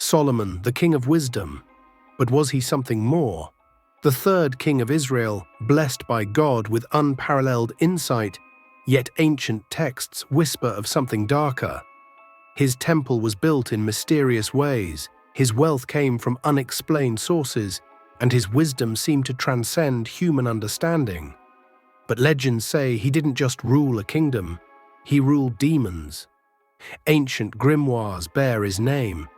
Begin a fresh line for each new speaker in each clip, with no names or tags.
Solomon, the king of wisdom. But was he something more? The third king of Israel, blessed by God with unparalleled insight, yet ancient texts whisper of something darker. His temple was built in mysterious ways, his wealth came from unexplained sources, and his wisdom seemed to transcend human understanding. But legends say he didn't just rule a kingdom, he ruled demons. Ancient grimoires bear his name.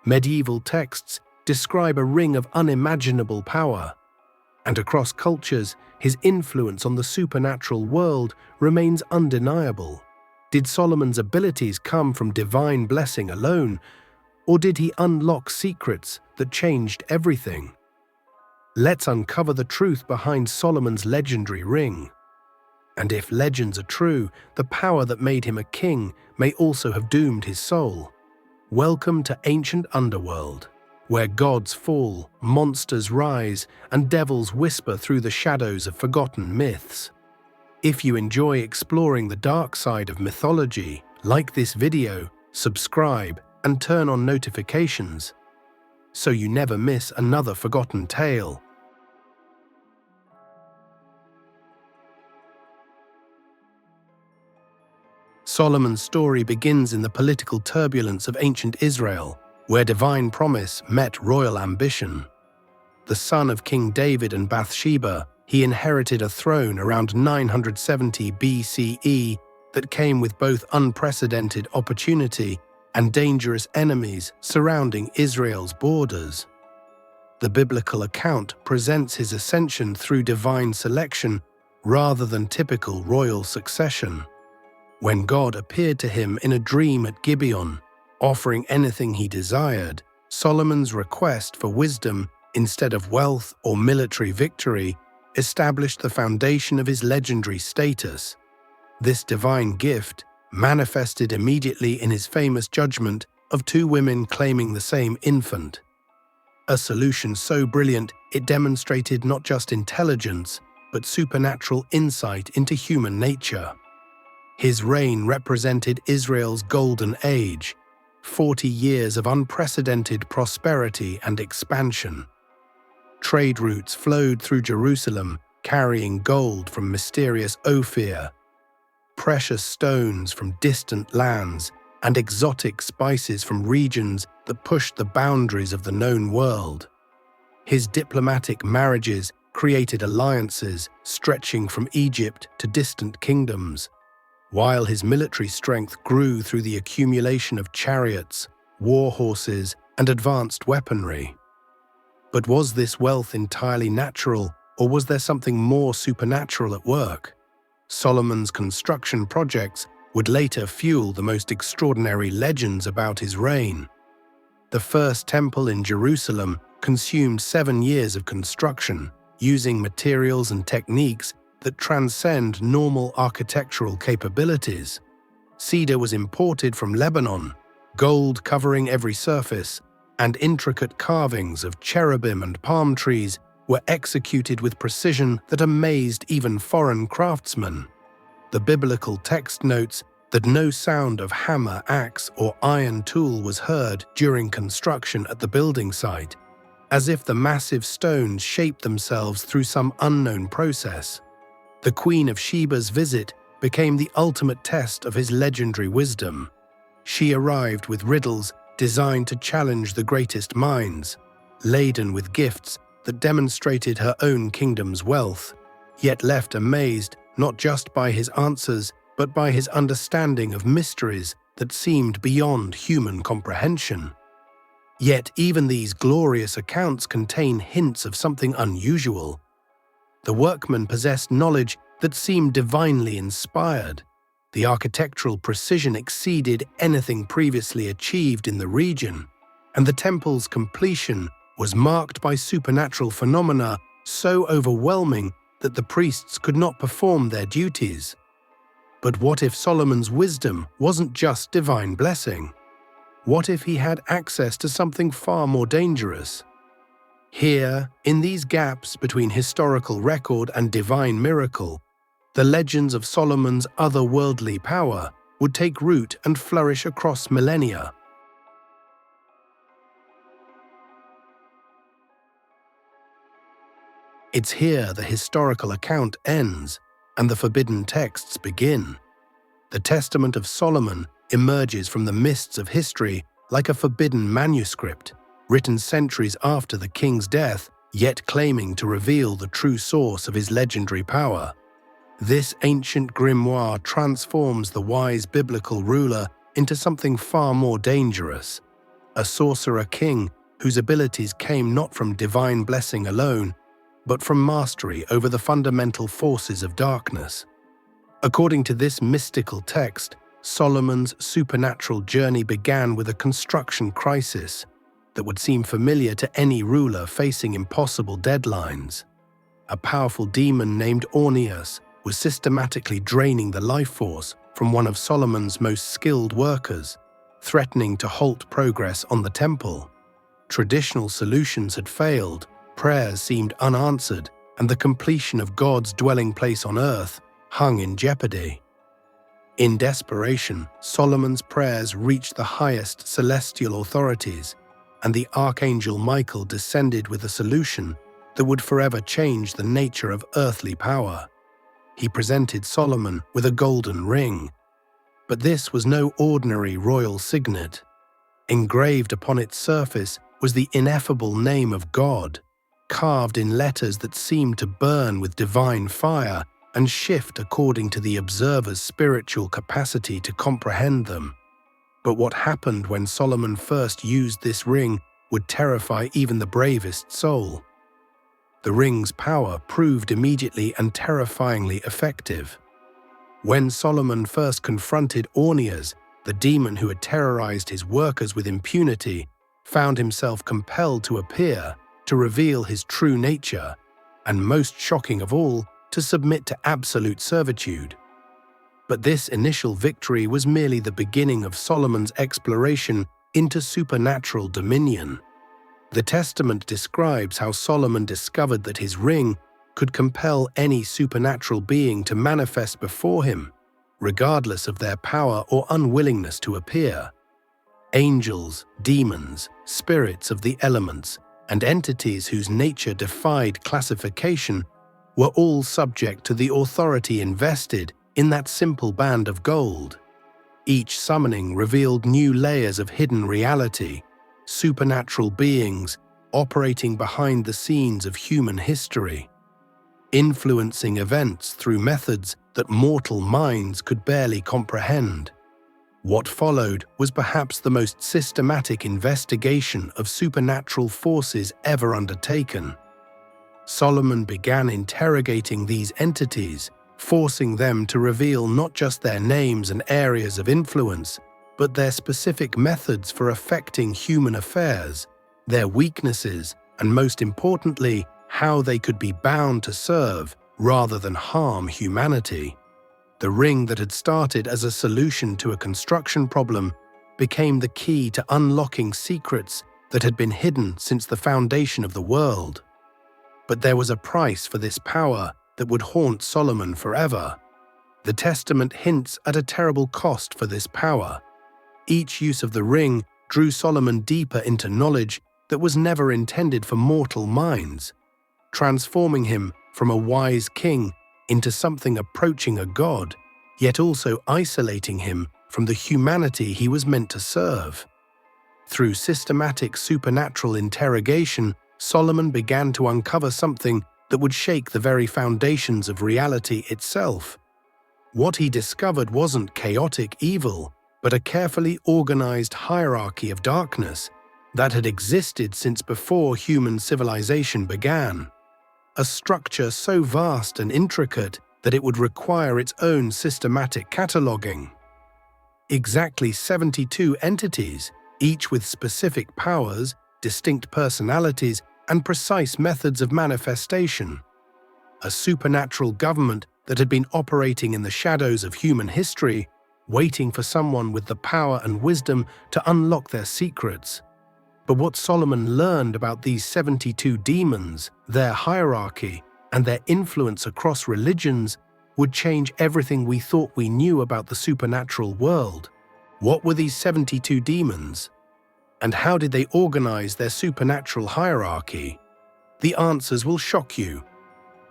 Medieval texts describe a ring of unimaginable power. And across cultures, his influence on the supernatural world remains undeniable. Did Solomon's abilities come from divine blessing alone, or did he unlock secrets that changed everything? Let's uncover the truth behind Solomon's legendary ring. And if legends are true, the power that made him a king may also have doomed his soul. Welcome to ancient underworld, where gods fall, monsters rise, and devils whisper through the shadows of forgotten myths. If you enjoy exploring the dark side of mythology, like this video, subscribe, and turn on notifications, so you never miss another forgotten tale. Solomon's story begins in the political turbulence of ancient Israel, where divine promise met royal ambition. The son of King David and Bathsheba, he inherited a throne around 970 BCE that came with both unprecedented opportunity and dangerous enemies surrounding Israel's borders. The biblical account presents his ascension through divine selection rather than typical royal succession. When God appeared to him in a dream at Gibeon, offering anything he desired, Solomon's request for wisdom instead of wealth or military victory established the foundation of his legendary status. This divine gift manifested immediately in his famous judgment of two women claiming the same infant. A solution so brilliant it demonstrated not just intelligence, but supernatural insight into human nature. His reign represented Israel's golden age, 40 years of unprecedented prosperity and expansion. Trade routes flowed through Jerusalem, carrying gold from mysterious Ophir, precious stones from distant lands, and exotic spices from regions that pushed the boundaries of the known world. His diplomatic marriages created alliances stretching from Egypt to distant kingdoms, while his military strength grew through the accumulation of chariots, war horses, and advanced weaponry. But was this wealth entirely natural, or was there something more supernatural at work? Solomon's construction projects would later fuel the most extraordinary legends about his reign. The first temple in Jerusalem consumed 7 years of construction, using materials and techniques that transcend normal architectural capabilities. Cedar was imported from Lebanon, gold covering every surface, and intricate carvings of cherubim and palm trees were executed with precision that amazed even foreign craftsmen. The biblical text notes that no sound of hammer, axe, or iron tool was heard during construction at the building site, as if the massive stones shaped themselves through some unknown process. The Queen of Sheba's visit became the ultimate test of his legendary wisdom. She arrived with riddles designed to challenge the greatest minds, laden with gifts that demonstrated her own kingdom's wealth, yet left amazed not just by his answers, but by his understanding of mysteries that seemed beyond human comprehension. Yet even these glorious accounts contain hints of something unusual. The workmen possessed knowledge that seemed divinely inspired. The architectural precision exceeded anything previously achieved in the region, and the temple's completion was marked by supernatural phenomena so overwhelming that the priests could not perform their duties. But what if Solomon's wisdom wasn't just divine blessing? What if he had access to something far more dangerous? Here, in these gaps between historical record and divine miracle, the legends of Solomon's otherworldly power would take root and flourish across millennia. It's here the historical account ends and the forbidden texts begin. The Testament of Solomon emerges from the mists of history like a forbidden manuscript, written centuries after the king's death, yet claiming to reveal the true source of his legendary power. This ancient grimoire transforms the wise biblical ruler into something far more dangerous, a sorcerer king whose abilities came not from divine blessing alone, but from mastery over the fundamental forces of darkness. According to this mystical text, Solomon's supernatural journey began with a construction crisis that would seem familiar to any ruler facing impossible deadlines. A powerful demon named Orneus was systematically draining the life force from one of Solomon's most skilled workers, threatening to halt progress on the temple. Traditional solutions had failed, prayers seemed unanswered, and the completion of God's dwelling place on earth hung in jeopardy. In desperation, Solomon's prayers reached the highest celestial authorities, and the archangel Michael descended with a solution that would forever change the nature of earthly power. He presented Solomon with a golden ring. But this was no ordinary royal signet. Engraved upon its surface was the ineffable name of God, carved in letters that seemed to burn with divine fire and shift according to the observer's spiritual capacity to comprehend them. But what happened when Solomon first used this ring would terrify even the bravest soul. The ring's power proved immediately and terrifyingly effective. When Solomon first confronted Orneus, the demon who had terrorized his workers with impunity, found himself compelled to appear, to reveal his true nature, and most shocking of all, to submit to absolute servitude. But this initial victory was merely the beginning of Solomon's exploration into supernatural dominion. The Testament describes how Solomon discovered that his ring could compel any supernatural being to manifest before him, regardless of their power or unwillingness to appear. Angels, demons, spirits of the elements, and entities whose nature defied classification were all subject to the authority invested in that simple band of gold. Each summoning revealed new layers of hidden reality, supernatural beings operating behind the scenes of human history, influencing events through methods that mortal minds could barely comprehend. What followed was perhaps the most systematic investigation of supernatural forces ever undertaken. Solomon began interrogating these entities, forcing them to reveal not just their names and areas of influence, but their specific methods for affecting human affairs, their weaknesses, and most importantly, how they could be bound to serve rather than harm humanity. The ring that had started as a solution to a construction problem became the key to unlocking secrets that had been hidden since the foundation of the world. But there was a price for this power that would haunt Solomon forever. The Testament hints at a terrible cost for this power. Each use of the ring drew Solomon deeper into knowledge that was never intended for mortal minds, transforming him from a wise king into something approaching a god, yet also isolating him from the humanity he was meant to serve. Through systematic supernatural interrogation, Solomon began to uncover something that would shake the very foundations of reality itself. What he discovered wasn't chaotic evil, but a carefully organized hierarchy of darkness that had existed since before human civilization began. A structure so vast and intricate that it would require its own systematic cataloging. Exactly 72 entities, each with specific powers, distinct personalities, and precise methods of manifestation. A supernatural government that had been operating in the shadows of human history, waiting for someone with the power and wisdom to unlock their secrets. But what Solomon learned about these 72 demons, their hierarchy, and their influence across religions would change everything we thought we knew about the supernatural world. What were these 72 demons? And how did they organize their supernatural hierarchy? The answers will shock you.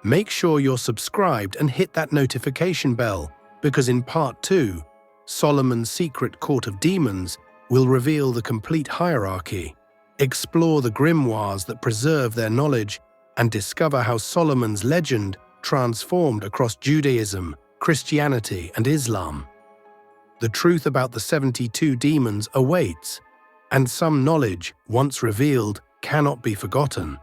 Make sure you're subscribed and hit that notification bell, because in Part 2, Solomon's Secret Court of Demons will reveal the complete hierarchy, explore the grimoires that preserve their knowledge, and discover how Solomon's legend transformed across Judaism, Christianity, and Islam. The truth about the 72 demons awaits, and some knowledge, once revealed, cannot be forgotten.